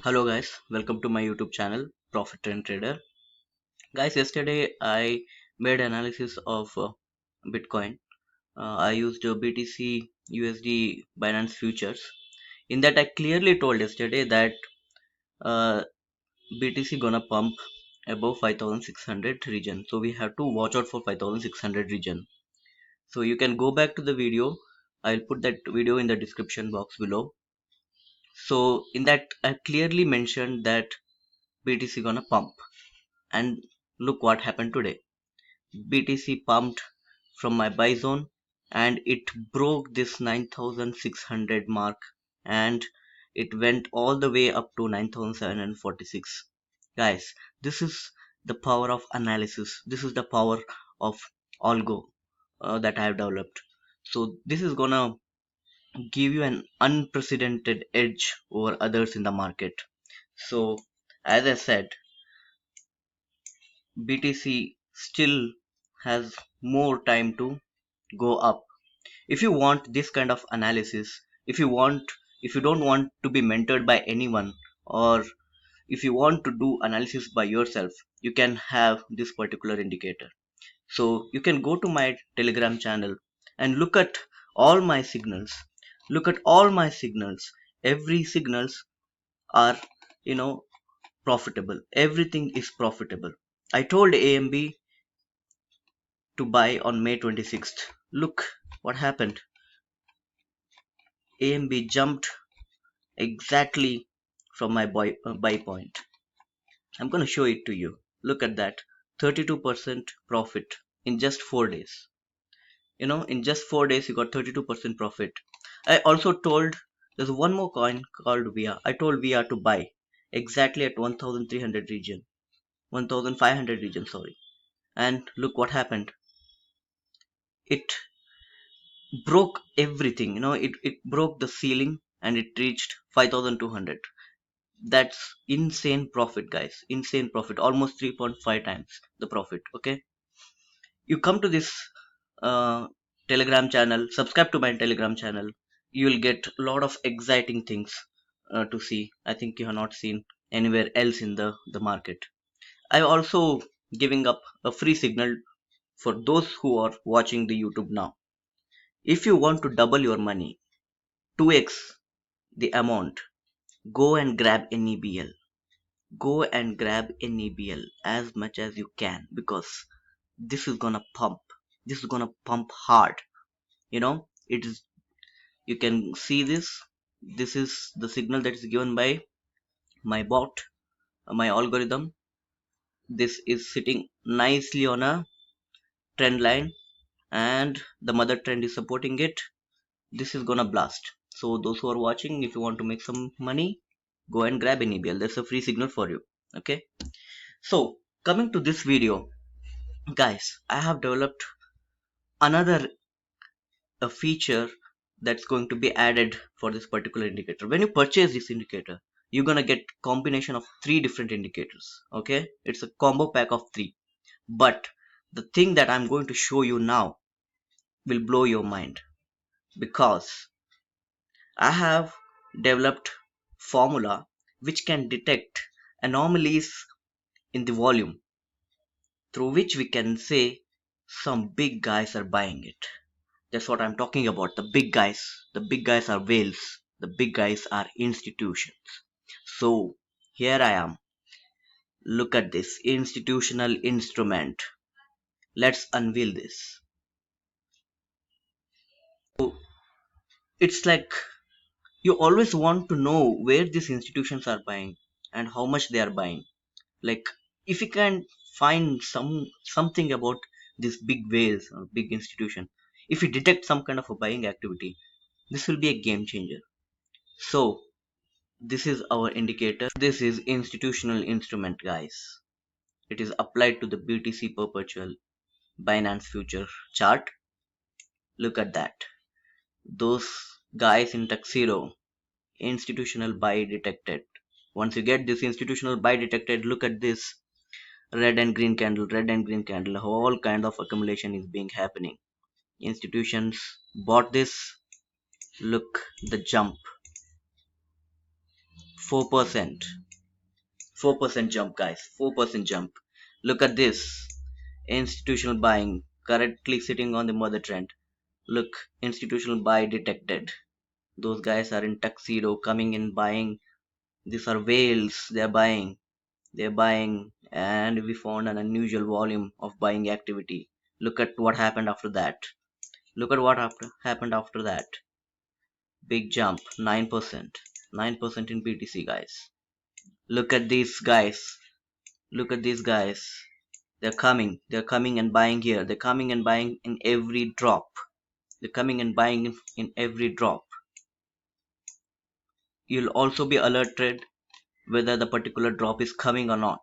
Hello guys, welcome to my YouTube channel Profit Trend Trader. Guys, yesterday I made analysis of Bitcoin. I used BTC USD Binance futures. In that I clearly told yesterday that uh, BTC gonna pump above 5600 region. So we have to watch out for 5600 region. So you can go back to the video. I'll put that video in the description box below. So in that I clearly mentioned that BTC gonna pump. And look what happened today. BTC pumped from my buy zone and it broke this 9600 mark, and it went all the way up to 9746. Guys, this is the power of analysis. This is the power of algo that I have developed. So this is gonna give you an unprecedented edge over others in the market. So as I said, BTC still has more time to go up. If you want this kind of analysis, if you don't want to be mentored by anyone, or if you want to do analysis by yourself, you can have this particular indicator. So you can go to my Telegram channel and look at all my signals. Look at all my signals. Every signals are, you know, profitable. Everything is profitable. I told AMB to buy on May 26th. Look what happened. AMB jumped exactly from my buy point. I'm going to show it to you. Look at that. 32% profit in just 4 days. In just 4 days you got 32% profit. I also told there's one more coin called VIA. I told VIA to buy exactly at 1300 region. 1500 region, sorry. And look what happened. It broke everything. It broke the ceiling and it reached 5200. That's insane profit, guys. Insane profit, almost 3.5 times the profit. Okay, you come to this uh, Telegram channel, subscribe to my Telegram channel. You will get a lot of exciting things to see. I think you have not seen anywhere else in the market. I'm also giving up a free signal for those who are watching the YouTube now. If you want to double your money, 2x the amount, go and grab NEBL. Go and grab NEBL as much as you can, because this is gonna pump. This is gonna pump hard. It is. You can see this. This is the signal that is given by my bot, my algorithm. This is sitting nicely on a trend line, and the mother trend is supporting it. This is gonna blast. So those who are watching, if you want to make some money, go and grab NEBL. That's a free signal for you. Okay. So coming to this video, guys, I have developed another a feature that's going to be added for this particular indicator. When you purchase this indicator, you're gonna get combination of three different indicators. Okay, it's a combo pack of three. But the thing that I'm going to show you now will blow your mind, because I have developed formula which can detect anomalies in the volume, through which we can say some big guys are buying it. That's what I'm talking about. The big guys. The big guys are whales. The big guys are institutions. So here I am. Look at this institutional instrument. Let's unveil this. So it's like you always want to know where these institutions are buying and how much they are buying. Like, if you can find something about these big whales or big institution, if you detect some kind of a buying activity, this will be a game changer. So this is our indicator. This is institutional instrument, guys. It is applied to the BTC perpetual Binance future chart. Look at that. Those guys in tuxedo. Institutional buy detected. Once you get this institutional buy detected, look at this red and green candle, red and green candle. All kind of accumulation is being happening. Institutions bought this. Look the jump 4%. 4% jump, guys. 4% jump. Look at this. Institutional buying currently sitting on the mother trend. Look, institutional buy detected. Those guys are in tuxedo coming in buying. These are whales. They're buying. They're buying, and we found an unusual volume of buying activity. Look at what happened after that. Look at what happened after that. Big jump, 9%. 9% in BTC, guys. Look at these guys. Look at these guys. They're coming. They're coming and buying here. They're coming and buying in every drop. They're coming and buying in every drop. You'll also be alerted whether the particular drop is coming or not,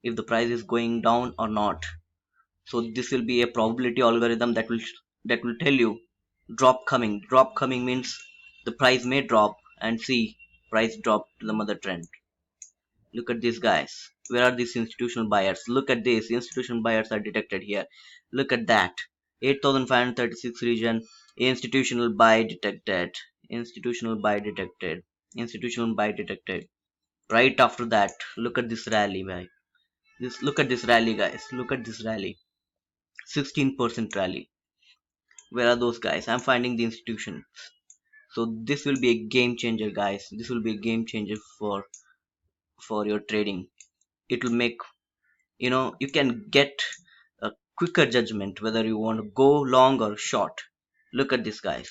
if the price is going down or not. So this will be a probability algorithm that will tell you drop coming. Drop coming means the price may drop, and see, price drop to the mother trend. Look at these guys. Where are these institutional buyers? Look at this. Institutional buyers are detected here. Look at that. 8536 region. Institutional buy detected. Institutional buy detected. Institutional buy detected. Right after that, look at this rally, guys. Look at this rally, guys. Look at this rally. 16% rally. Where are those guys? I'm finding the institution. So this will be a game changer, guys. This will be a game changer for your trading. It will make, you can get a quicker judgment whether you want to go long or short. Look at this, guys.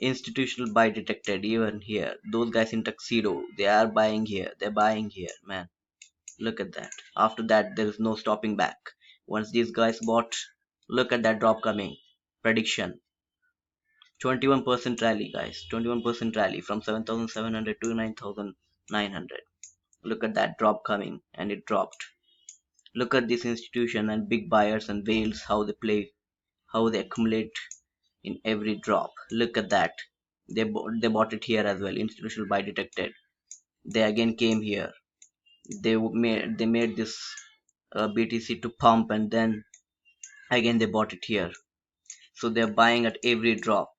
Institutional buy detected even here. Those guys in tuxedo, they are buying here. They're buying here, man. Look at that. After that, there is no stopping back. Once these guys bought, look at that drop coming. Prediction: 21% rally, guys. 21% rally from 7,700 to 9,900. Look at that drop coming, and it dropped. Look at this institution and big buyers and whales, how they play, how they accumulate in every drop. Look at that. They bought it here as well. Institutional buy detected. They again came here. They made this BTC to pump, and then again they bought it here. So they're buying at every drop,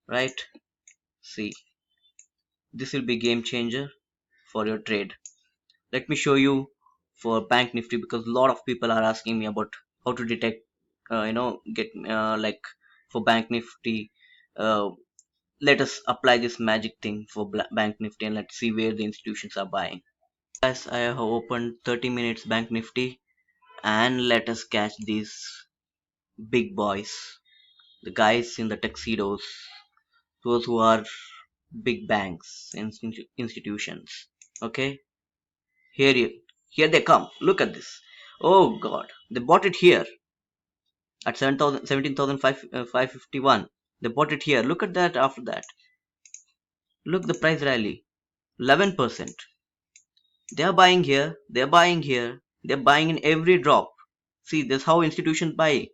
right? See, this will be game changer for your trade. Let me show you for Bank Nifty, because a lot of people are asking me about how to detect, get like for Bank Nifty. Uh, let us apply this magic thing for Bank Nifty, and let's see where the institutions are buying. Guys, I have opened 30 minutes Bank Nifty, and let us catch these big boys, the guys in the tuxedos, those who are big banks and institutions. Okay, here they come. Look at this. Oh God, they bought it here at 7,000, 17,551. They bought it here. Look at that. After that, look, the price rally 11%. They are buying here. They are buying here. They are buying in every drop. See, this how institutions buy.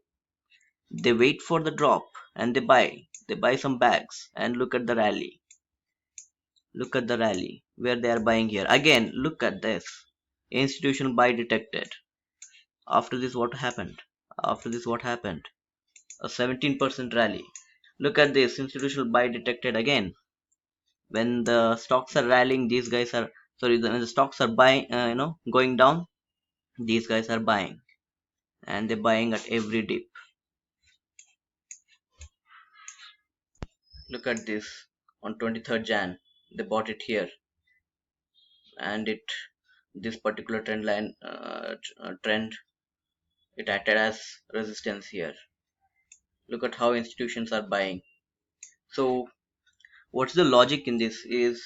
They wait for the drop and they buy. They buy some bags, and look at the rally. Look at the rally where they are buying here. Again, look at this. Institutional buy detected. After this, what happened? After this, what happened? A 17% rally. Look at this. Institutional buy detected again. When the stocks are rallying, these guys are, sorry, when the stocks are buying, going down, these guys are buying, and they're buying at every dip. Look at this. On 23rd Jan, they bought it here, and this particular trend, it acted as resistance here. Look at how institutions are buying. So what's the logic in this is,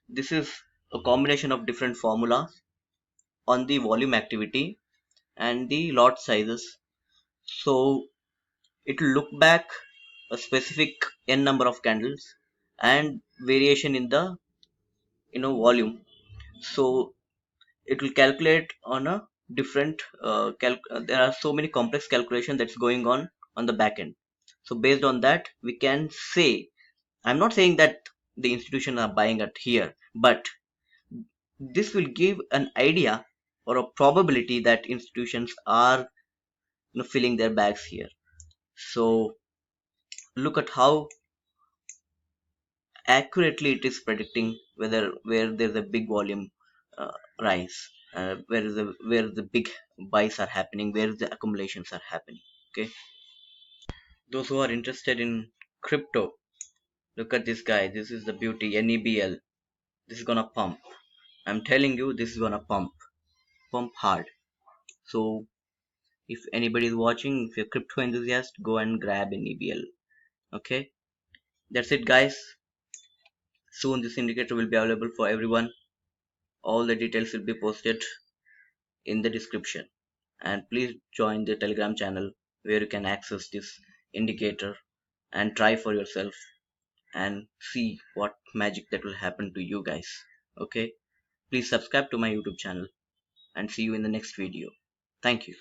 this is a combination of different formulas on the volume activity and the lot sizes. So it will look back a specific n number of candles and variation in the volume. So it will calculate on a different there are so many complex calculation that's going on the back end. So based on that, we can say, I'm not saying that the institutions are buying at here, but this will give an idea or a probability that institutions are filling their bags here. So look at how accurately it is predicting whether where there's a big volume rise, where the big buys are happening, where the accumulations are happening. Okay, those who are interested in crypto, look at this guy. This is the beauty. NEBL. This is gonna pump. I'm telling you, this is gonna pump hard. So if anybody is watching, if you're a crypto enthusiast, go and grab NEBL. Okay, that's it, guys. Soon this indicator will be available for everyone. All the details will be posted in the description, and please join the Telegram channel where you can access this indicator and try for yourself and see what magic that will happen to you guys. Okay, please subscribe to my YouTube channel and see you in the next video. Thank you.